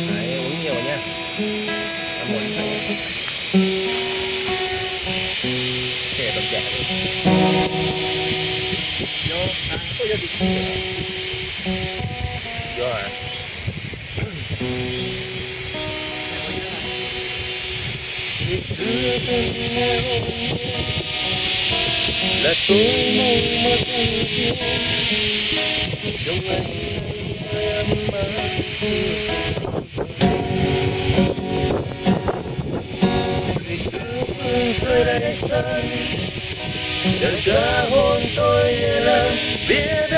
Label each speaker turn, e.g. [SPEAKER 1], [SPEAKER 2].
[SPEAKER 1] Đấy, uống nhiều nha. Ăn một lít thôi nhé. Kể còn trẻ rồi. Vô hả? Là tôi mong mất yêu trong anh người em mang ngày xưa phương rơi đầy sân đời ca hôn tôi lần biết